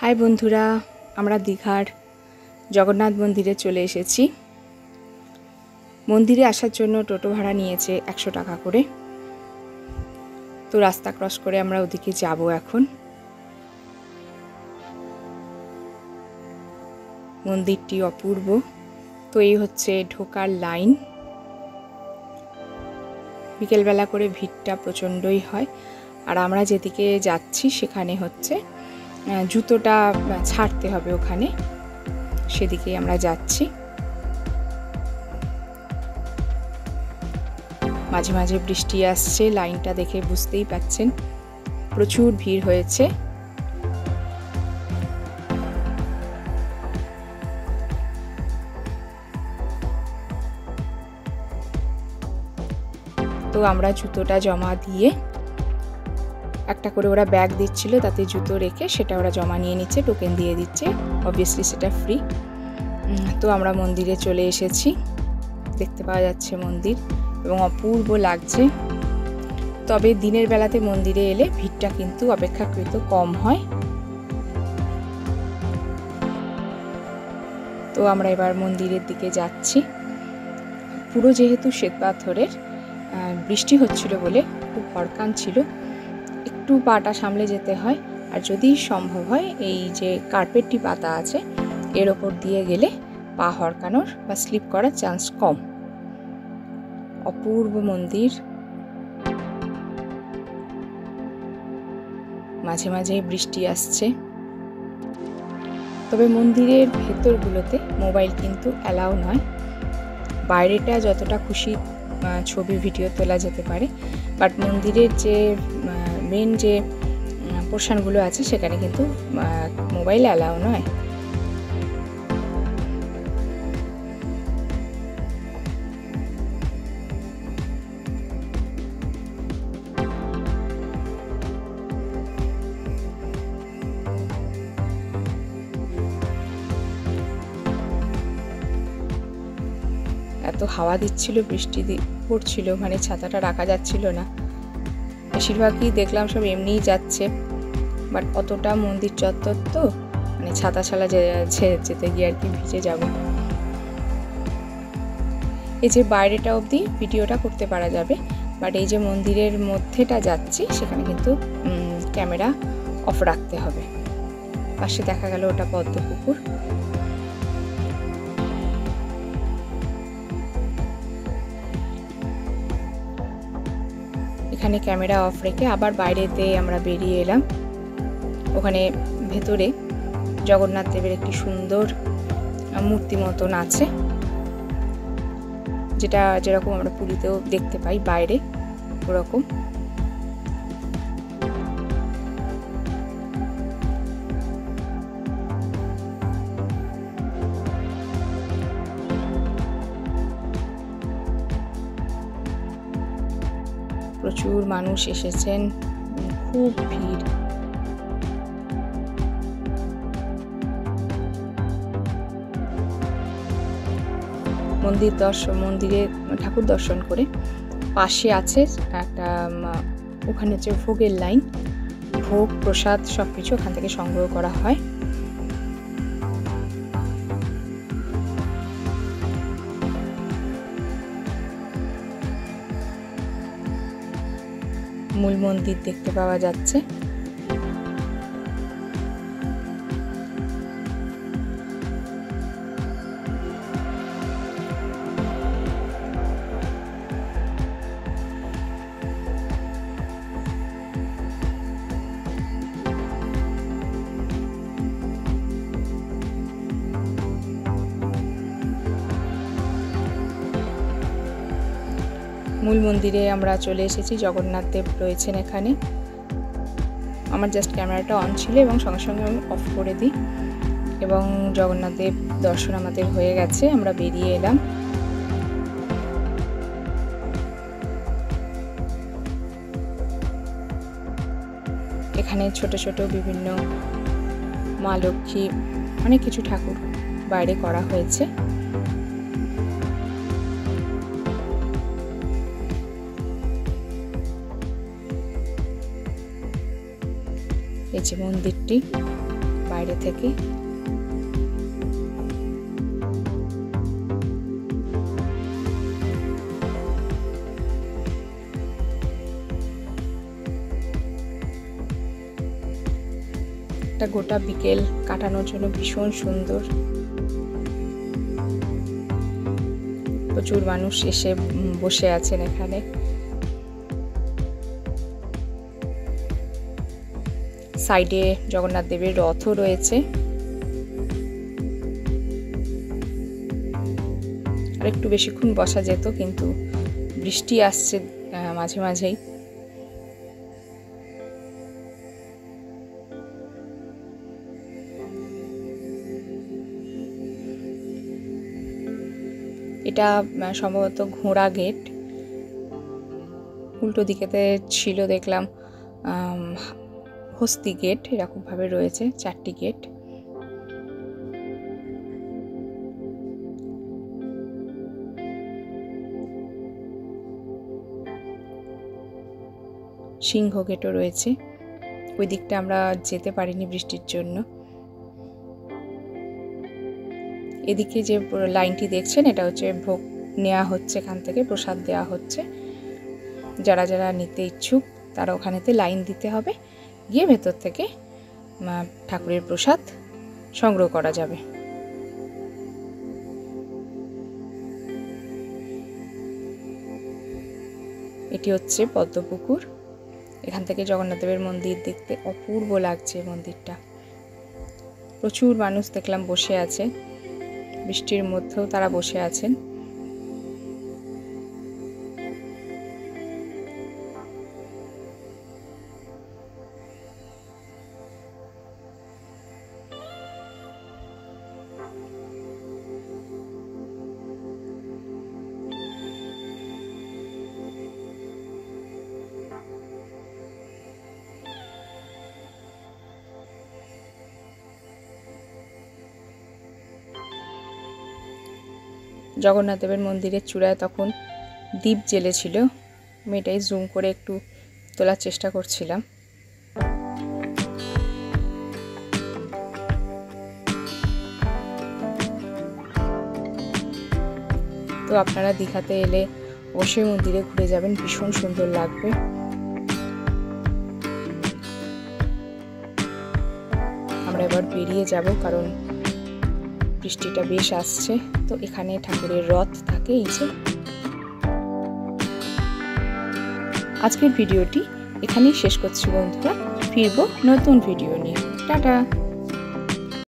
High বন্ধুরা, আমরা দীঘার জগন্নাথ মন্দিরে চলে এসেছি। মন্দিরে আসার জন্য টোটো ভাড়া নিয়েছে 100 টাকা করে। তো রাস্তা ক্রস করে আমরা ওদিকে যাব এখন। মন্দিরটি অপূর্ব। তো এই হচ্ছে ঢোকার লাইন। বিকেলবেলা করে ভিড়টা প্রচণ্ডই হয়। আর আমরা যেদিকে যাচ্ছি সেখানে হচ্ছে জুতোটা ছাড়তে হবে, ওখানে সেদিকেই আমরা যাচ্ছি। মাঝে মাঝে বৃষ্টি আসছে, লাইনটা দেখে বুঝতেই পাচ্ছেন প্রচুর ভিড় হয়েছে। তো আমরা জুতোটা জমা দিয়ে, একটা করে ওরা ব্যাগ দিচ্ছিল, তাতে জুতো রেখে সেটা ওরা জমা নিয়ে নিচ্ছে, টোকেন দিয়ে দিচ্ছে, অবভিয়াসলি সেটা ফ্রি। তো আমরা মন্দিরে চলে এসেছি। দেখতে পাওয়া যাচ্ছে মন্দির এবং অপূর্ব লাগছে। তবে দিনের বেলাতে মন্দিরে এলে ভিড়টা কিন্তু অপেক্ষাকৃত কম হয়। তো আমরা এবার মন্দিরের দিকে যাচ্ছি। পুরো যেহেতু শ্বেতপাথরের, বৃষ্টি হচ্ছিল বলে খুব হরকান ছিল, একটু পাটা সামলে যেতে হয়। আর যদি সম্ভব হয় এই যে কার্পেটটি পাতা আছে এর ওপর দিয়ে গেলে পা হরকানোর বা স্লিপ করার চান্স কম। অপূর্ব মন্দির। মাঝে মাঝে বৃষ্টি আসছে। তবে মন্দিরের ভেতরগুলোতে মোবাইল কিন্তু অ্যালাউ নয়। বাইরেটা যতটা খুশি ছবি ভিডিও তোলা যেতে পারে, বাট মন্দিরের যে মেন যে পোর্শনগুলো আছে সেখানে কিন্তু মোবাইল অ্যালাউ নয়। এত হাওয়া দিচ্ছিল, বৃষ্টি পড়ছিল, মানে ছাতাটা রাখা যাচ্ছিল না। বেশিরভাগই দেখলাম সব এমনিই যাচ্ছে, বাট অতটা মন্দির চত্বর তো, মানে ছাতা ছাড়া যেতে গিয়ে আর কি ভিজে যাব। এই যে বাইরেটা অবধি ভিডিওটা করতে পারা যাবে, বাট এই যে মন্দিরের মধ্যেটা যাচ্ছি সেখানে কিন্তু ক্যামেরা অফ রাখতে হবে। পাশে দেখা গেল ওটা পদ্মপুকুর। এখানে ক্যামেরা অফ রেখে আবার বাইরেতে আমরা বেরিয়ে এলাম। ওখানে ভেতরে জগন্নাথ দেবের একটি সুন্দর মূর্তি মতন আছে, যেটা যেরকম আমরা পুরীতেও দেখতে পাই বাইরে, ওরকম। প্রচুর মানুষ এসেছেন, খুব ভিড়। মন্দিরে ঠাকুর দর্শন করে পাশে আছে একটা, ওখানে হচ্ছে ভোগের লাইন। ভোগ প্রসাদ সবকিছু ওখান থেকে সংগ্রহ করা হয়। মূল মন্দির দেখতে পাওয়া যাচ্ছে। মূল মন্দিরে আমরা চলে এসেছি। জগন্নাথ দেব রয়েছেন এখানে। আমার জাস্ট ক্যামেরাটা অন ছিল এবং সঙ্গে সঙ্গে আমি অফ করে দিই, এবং জগন্নাথ দেব দর্শন আমাদের হয়ে গেছে। আমরা বেরিয়ে এলাম। এখানে ছোট ছোট বিভিন্ন মা লক্ষ্মী, অনেক কিছু ঠাকুর বাইরে করা হয়েছে। এই যে মন্দিরটি, বাইরে থেকে। একটা গোটা বিকেল কাটানোর জন্য ভীষণ সুন্দর। প্রচুর মানুষ এসে বসে আছেন এখানে। সাইডে জগন্নাথ দেবের রথও রয়েছে। আর একটু বেশিক্ষণ বসা যেত, কিন্তু বৃষ্টি আসছে মাঝে মাঝেই। এটা সম্ভবত ঘোড়া গেট। উল্টো দিকেতে ছিল দেখলাম হস্তি গেট, এরকম ভাবে রয়েছে 4টি গেট। সিংহ গেটও রয়েছে। ওই দিকটা আমরা যেতে পারিনি বৃষ্টির জন্য। এদিকে যে লাইনটি দেখছেন, এটা হচ্ছে ভোগ নেওয়া হচ্ছে, এখান থেকে প্রসাদ দেওয়া হচ্ছে। যারা যারা নিতে ইচ্ছুক তারা ওখানেতে লাইন দিতে হবে, গিয়ে ভেতর থেকে ঠাকুরের প্রসাদ সংগ্রহ করা যাবে। এটি হচ্ছে পদ্মপুকুর। এখান থেকে জগন্নাথ দেবের মন্দির দেখতে অপূর্ব লাগছে মন্দিরটা। প্রচুর মানুষ দেখলাম বসে আছে, বৃষ্টির মধ্যেও তারা বসে আছেন। জগন্নাথ দেবের মন্দিরের চূড়ায় তখন দীপ জ্বেলেছিল। আমি এটাই জুম করে একটু তোলার চেষ্টা করছিলাম। তো আপনারা দীঘাতে এলে অবশ্যই মন্দিরে ঘুরে যাবেন, ভীষণ সুন্দর লাগবে। আমরা এবার বেরিয়ে যাব, কারণ বৃষ্টিটা বেশ আসছে। তো এখানে ঠাকুরের রথ থাকে। এই যে আজকের ভিডিওটি এখানেই শেষ করছি বন্ধুরা। ফিরবো নতুন ভিডিও নিয়ে। টাটা।